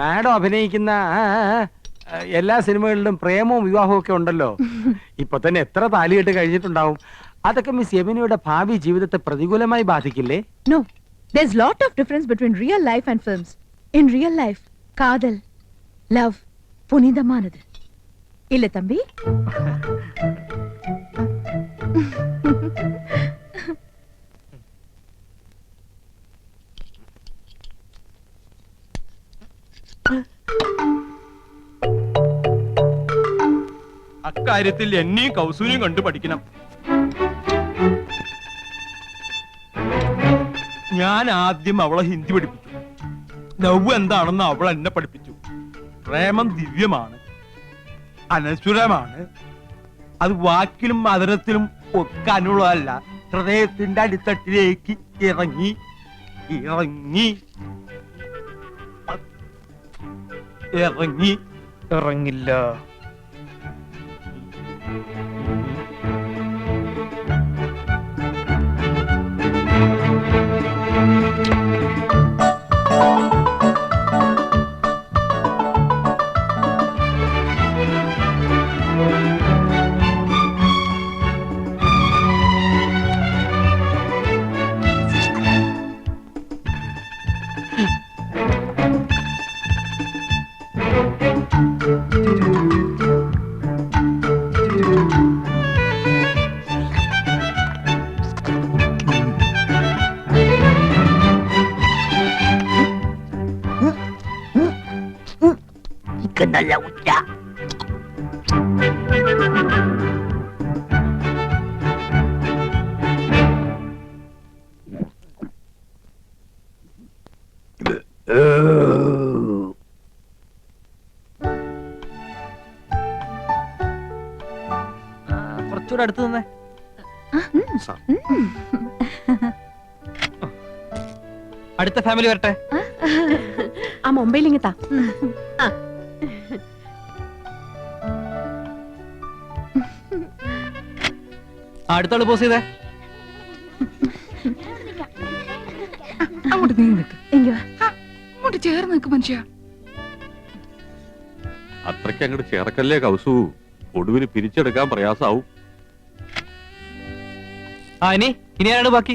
Madam അഭിനയിക്കുന്ന എല്ലാ സിനിമകളിലും പ്രേമവും വിവാഹവും ഒക്കെ ഉണ്ടല്ലോ. ഇപ്പൊ തന്നെ എത്ര താലികെട്ട് കഴിഞ്ഞിട്ടുണ്ടാവും. അതൊക്കെ മിസ് യമുനയുടെ ഭാവി ജീവിതത്തെ പ്രതികൂലമായി ബാധിക്കില്ലേ? No, there's lot of difference between real life and films. In real life, കാതൽ, love, പുനിതമാനത്. ഇല്ല തമ്പി? അക്കാര്യത്തിൽ എന്നെയും കൗസൂരിയും കണ്ടു പഠിക്കണം. ഞാൻ ആദ്യം അവളെ ഹിന്ദി പഠിപ്പിച്ചു. ലവ് എന്താണെന്ന് അവൾ എന്നെ പഠിപ്പിച്ചു. പ്രേമം ദിവ്യമാണ്, അനശ്വരമാണ്. അത് വാക്കിലും മധുരത്തിലും ഒക്കാനുള്ളതല്ല, ഹൃദയത്തിന്റെ അടിത്തട്ടിലേക്ക് ഇറങ്ങി ഇറങ്ങി ഇറങ്ങി ഇറങ്ങില്ല. നല്ല ഉച്ച കുറച്ചുകൂടെ അടുത്ത് നിന്നേ. അടുത്ത ഫാമിലി വരട്ടെ. ആ മൊബൈൽ ഇങ്ങത്താ. അടുത്തോള് പോസ് ചെയ്തേ. അങ്ങോട്ട് നീങ്ങി നിൽക്ക്. അങ്ങോട്ട് ചേർന്ന് നിൽക്ക് മനുഷ്യ. അത്രയ്ക്ക് അങ്ങോട്ട് ചേർക്കല്ലേ കൗസു, ഒടുവിന് പിരിച്ചെടുക്കാൻ പ്രയാസാവും. ഇനി ആരാണ് ബാക്കി?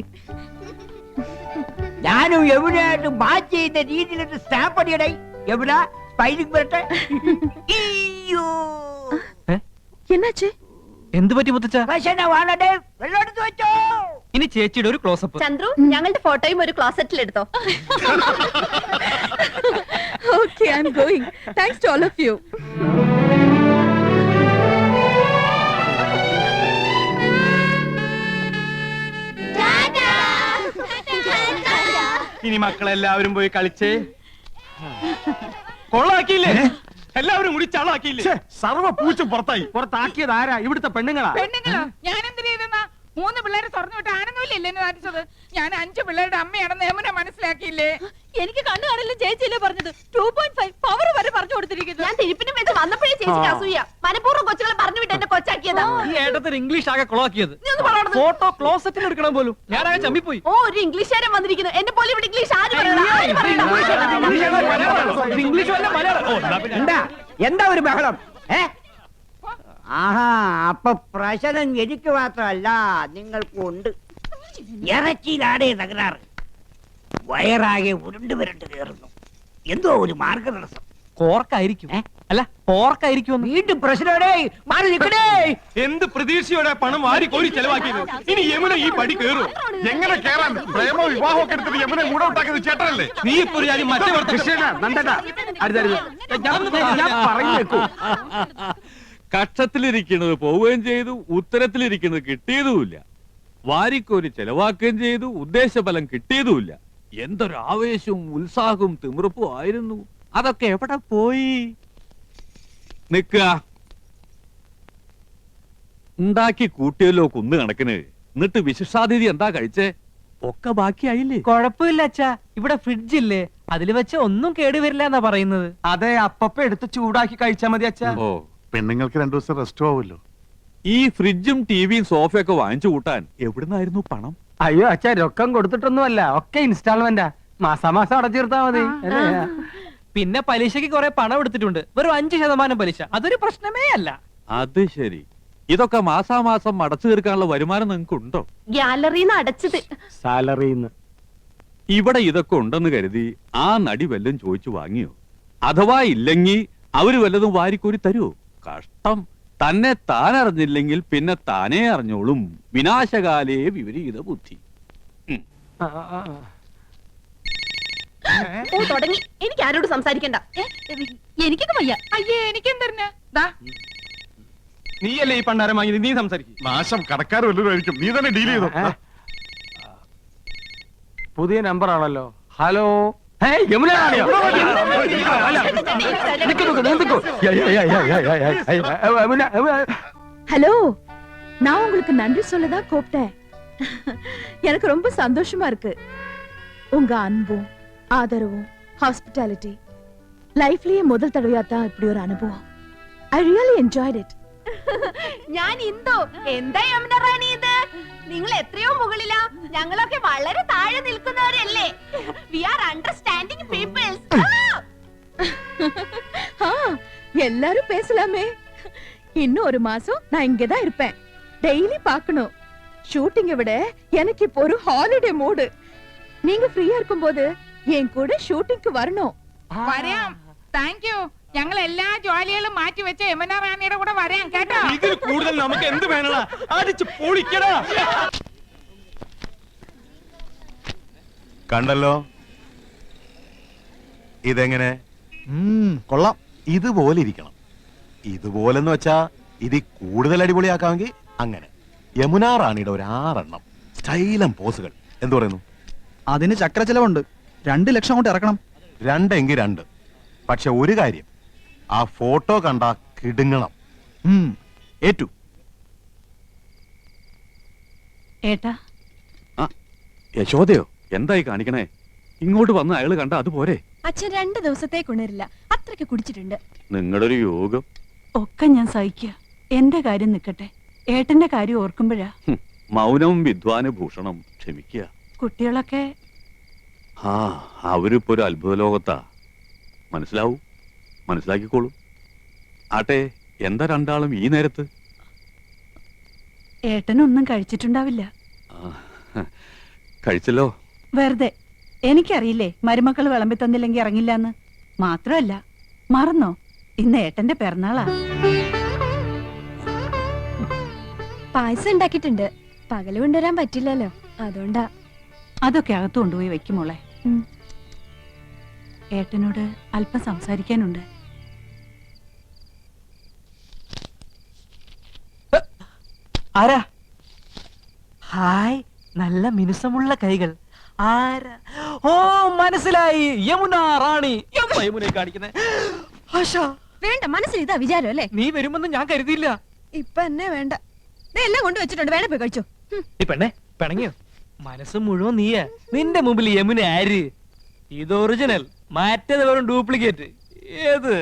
ഞാനും യമുനയായിട്ട് മാച്ച് ചെയ്യുന്ന രീതിയിലൊരു സ്റ്റാമ്പ് അടിയടേ. യമുന സ്പൈലിംഗ് വരട്ടെ. എന്നാച്ചേ? എന്ത് പറ്റി മുത്തച്ഛ? വെള്ളമെടുത്ത് വെച്ചോ. ഇനി ചേച്ചിയുടെ ഒരു ക്ലോസപ്പ്. ചന്ദ്രു, ഞങ്ങളുടെ ഫോട്ടോയും ഒരു ക്ലോസറ്റിൽ എടുത്തോ. Okay, I'm going. Thanks to all of you. ഇനി മക്കളെല്ലാവരും പോയി കളിച്ചേ. കൊള്ളാക്കിയില്ലേ? എല്ലാവരും കൂടി ചളാക്കിയില്ലേ? സർവ്വ പൂച്ച പുറത്തായി. പുറത്താക്കിയത് ആരാ? ഇവിടുത്തെ പെണ്ണുങ്ങളാ. പെണ്ണുങ്ങളോ? ഞാൻ എന്തിനു ചെയ്തെന്നാ? 3 പിള്ളേരെ തുറന്നു വിട്ട് ആനന്ദമില്ലേ എന്നെ കാണിച്ചത്? ഞാൻ 5 പിള്ളേരുടെ അമ്മയാണെന്ന് യമുന മനസ്സിലാക്കിയില്ലേ? എനിക്ക് കണ്ണു കാണില്ല ചേച്ചിയല്ലേ പറഞ്ഞത്. 2.5 പവർ വരെ പറഞ്ഞു കൊടുത്തിരിക്കുന്നു. ഞാൻ തിരുപ്പിനും വേണ്ടി വന്നപ്പോഴേ ചേച്ചിക്ക് അസൂയ. മനഃപൂർവ്വം കൊച്ചുകളെ പറഞ്ഞു വിട്ട് എന്നെ കൊച്ചാക്കിയതാ. ഈ ഏട്ടത്തിന് ഇംഗ്ലീഷ് ആകെ കൊളാക്കിയത്. ഫോട്ടോ ക്ലോസറ്റിൽ എടുക്കണം പോലും. ഞാനാകെ ചമ്മിപ്പോയി. ഓ, ഒരു ഇംഗ്ലീഷുകാരൻ വന്നിരിക്കുന്നു. എന്നെ പോലെ ഇവിടെ ഇംഗ്ലീഷ് ആര് ഇംഗ്ലീഷ് വല്ല മലയാളം. എന്താ ഒരു ബഹളം? ആഹാ, അപ്പൊ പ്രശ്നം എനിക്ക് മാത്രമല്ല നിങ്ങൾക്കും ഉണ്ട്. ഇറച്ചിയിലാടേ തകരാറ്. വയറാകെ ഉരുണ്ട് വരണ്ട് കയറുന്നു. എന്തോ ഒരു മാർഗതടസ്സം. കോർക്കായിരിക്കും. അല്ല, പോർക്കായിരിക്കും. വീണ്ടും പ്രശ്നമേ. മാറി നിൽക്കണേ. എന്ത് പ്രതീക്ഷയോടെ പണം വാരി കോരി ചെലവാക്കിയത്? ഇനി യമുന ഈ പടി കയറും. എങ്ങനെ കേറാൻ? പ്രേമ വിവാഹം ഒക്കെ എടുത്തത് യമുനെ കൂടെ ഉണ്ടാക്കിയത് ചേട്ടനല്ലേ? നീ ഇപ്പൊ ഒരു കാര്യം മറ്റേ കക്ഷത്തിലിരിക്കുന്നത് പോവുകയും ചെയ്തു, ഉത്തരത്തിലിരിക്കുന്നത് കിട്ടിയതുമില്ല. വാരിക്കോരി ചെലവാക്കുകയും ചെയ്തു, ഉദ്ദേശഫലം കിട്ടിയതുമില്ല. എന്തൊരു ആവേശവും ഉത്സാഹവും തിമിർപ്പും ആയിരുന്നു. അതൊക്കെ എവിടെ പോയി? നിക്ക ഉണ്ടാക്കി കൂട്ടിയല്ലോ കുന്നു കണക്കിന്. എന്നിട്ട് വിശിഷ്ടാതിഥി എന്താ കഴിച്ചേ? ഒക്കെ ബാക്കിയായില്ലേ? കുഴപ്പമില്ല അച്ഛാ, ഇവിടെ ഫ്രിഡ്ജ് ഇല്ലേ, അതിൽ വെച്ച് ഒന്നും കേടുവരില്ല എന്നാ പറയുന്നത്. അതെ, അപ്പപ്പ എടുത്ത് ചൂടാക്കി കഴിച്ചാ മതി അച്ഛാ. ഓ, പെണ്ണുങ്ങൾക്ക് 2 ദിവസം റെസ്റ്റ് ആവുമല്ലോ. ഈ ഫ്രിഡ്ജും ടിവിയും സോഫയൊക്കെ വാങ്ങിച്ചു കൂട്ടാൻ എവിടുന്നായിരുന്നു പണം? അയ്യോ അച്ഛാ, രൊക്കം കൊടുത്തിട്ടൊന്നുമല്ല, ഒക്കെ ഇൻസ്റ്റാൾമെന്റാ. മാസാമാസം അടച്ചീർത്താ മതി. പിന്നെ പലിശക്ക് കുറെ പണം എടുത്തിട്ടുണ്ട്, വെറും 5% പലിശ. അതൊരു പ്രശ്നമേ അല്ല. അത് ശരി. ഇതൊക്കെ മാസാമാസം അടച്ചു തീർക്കാനുള്ള വരുമാനം നിങ്ങൾക്ക് ഉണ്ടോ? ഗ്യാലറിന്ന് അടച്ചത്. സാലറിന്ന്. ഇവിടെ ഇതൊക്കെ ഉണ്ടെന്ന് കരുതി ആ നടി വല്ലതും ചോദിച്ചു വാങ്ങിയോ? അഥവാ ഇല്ലെങ്കിൽ അവര് വല്ലതും വാരിക്കോരി തരുമോ? കഷ്ടം. തന്നെ താൻ അറിഞ്ഞില്ലെങ്കിൽ പിന്നെ താനേ അറിഞ്ഞോളും. വിനാശകാലേ വിപരീത ബുദ്ധി. ഓ തുടങ്ങി. എനിക്ക് ആരോട് സംസാരിക്കണ്ട. എനിക്കൊക്കെ വയ്യ. അയ്യേ എനിക്കെന്തറിഞ്ഞ ദാ നീയല്ലേ ഈ പണ്ടാരം വാങ്ങിയത്, നീ സംസാരിക്കും. നാശം കടക്കാർ വല്ലതും ആയിരിക്കും. നീ തന്നെ ഡീൽ ചെയ്തോ. പുതിയ നമ്പർ ആണല്ലോ. ഹലോ. യമുന റാണിയോ? ஹலோ, நான் உங்களுக்கு நன்றி சொல்லதான் கூப்பிட்டேன். எனக்கு ரொம்ப சந்தோஷமா இருக்கு. உங்க அன்பும் ஆதரவும் ஹாஸ்பிட்டாலிட்டி லைஃப்லயே முதல் தடவையா தான் இப்படி ஒரு அனுபவம். I really enjoyed it. ഞാൻ ഇന്ദു. എന്താ യമുന റാണി ഇത്? നിങ്ങൾ എത്രയോ മുകളിലാ, ഞങ്ങളൊക്കെ വളരെ താഴെ നിൽക്കുന്നവരല്ലേ. We are understanding peoples. எல்லாரும் பேசலாமே. இன்னும் ஒரு மாசம் நான் இங்கதான் இருப்பேன். டெய்லி பார்க்கணும். ஷூட்டிங்கை விட எனக்கு இப்போ ஒரு ஹாலிடே மூடு. நீங்க ஃப்ரீயா இருக்கும்போது என் கூட ஷூட்டிங்க்கு வரணும். വരാം. Thank you. ഞങ്ങൾ എല്ലാ ജോലികളും മാറ്റി വെച്ച യമുന റാണിയുടെ കൂടെ വരാം കേട്ടോ. ഇതിൽ കൂടുതൽ നമുക്ക് എന്ത് വേണടാ? അടിച്ച് പൊളിക്കടാ. കണ്ടല്ലോ ഇതെങ്ങനെ? കൊള്ളാം. ഇതുപോലെ ഇരിക്കണം. ഇതുപോലെന്ന് വെച്ചാ ഇത് കൂടുതൽ അടിപൊളിയാക്കാമെങ്കിൽ അങ്ങനെ. യമുന റാണിയുടെ ഒരു 6 എണ്ണം സ്റ്റൈലം പോസുകൾ. എന്തു പറയുന്നു? അതിന് ചക്ര ചെലവുണ്ട്. 2 ലക്ഷം കൊണ്ട് ഇറക്കണം. 2 എങ്കിൽ 2. പക്ഷെ ഒരു കാര്യം, ആ ഫോട്ടോ കണ്ടാ കിടുങ്ങണം. ഏറ്റു. ഏട്ടാ, യശോദയോ? എന്തായി കാണിക്കണേ? ഇങ്ങോട്ട് വന്ന് അയാള് കണ്ട അതുപോരെ? അച്ഛൻ 2 ദിവസത്തേക്ക് ഉണരില്ല, അത്രയ്ക്ക് കുടിച്ചിട്ടുണ്ട്. നിങ്ങളുടെ ഒരു യോഗം. ഒക്കെ ഞാൻ സഹിക്കുക. എന്റെ കാര്യം നിക്കട്ടെ, ഏട്ടന്റെ കാര്യം ഓർക്കുമ്പോഴാ. മൗനം വിദ്വാന് ഭൂഷണം. ക്ഷമിക്കുക. കുട്ടികളൊക്കെ ആ, അവരിപ്പോ ഒരു അത്ഭുത ലോകത്താ. മനസ്സിലാക്കിക്കോളൂ. ആട്ടെ, എന്താ രണ്ടാളും ഈ നേരത്ത്? ഏട്ടനൊന്നും കഴിച്ചിട്ടുണ്ടാവില്ല. കഴിച്ചല്ലോ. വെറുതെ. എനിക്കറിയില്ലേ മരുമക്കൾ വിളമ്പി തന്നില്ലെങ്കിൽ ഇറങ്ങില്ലെന്ന്. മാത്രമല്ല, മറന്നോ, ഇന്ന് ഏട്ടന്റെ പിറന്നാളാ. പായസം ഉണ്ടാക്കിയിട്ടുണ്ട്. പകല് കൊണ്ടുവരാൻ പറ്റില്ലല്ലോ, അതുകൊണ്ടാ. അതൊക്കെ അകത്ത് കൊണ്ടുപോയി വെക്കുമോളെ. ഏട്ടനോട് അല്പം സംസാരിക്കാനുണ്ട്. ആരാ? ഹായ്, നല്ല മിനുസമുള്ള കൈകൾ. ആരാ? ഓ, മനസ്സിലായി. യമുന റാണി. യമുനെ കാണിക്കുന്നേ. വേണ്ട, മനസ്സിൽ ഇതാ വിചാരം അല്ലേ? നീ വരുമെന്ന് ഞാൻ കരുതിയില്ല. ഇപ്പൊ എന്നെ വേണ്ട. എല്ലാം കൊണ്ട് വെച്ചിട്ടുണ്ട്, വേണേ പോയി കഴിച്ചോ. ഈ പെണ്ണെ പിണങ്ങിയോ? മനസ്സ് മുഴുവൻ നീയാ. നിന്റെ മുമ്പിൽ യമുന ആര്? ഇത് ഒറിജിനൽ, മറ്റേത് വെറും ഡ്യൂപ്ലിക്കേറ്റ്. ഏത്?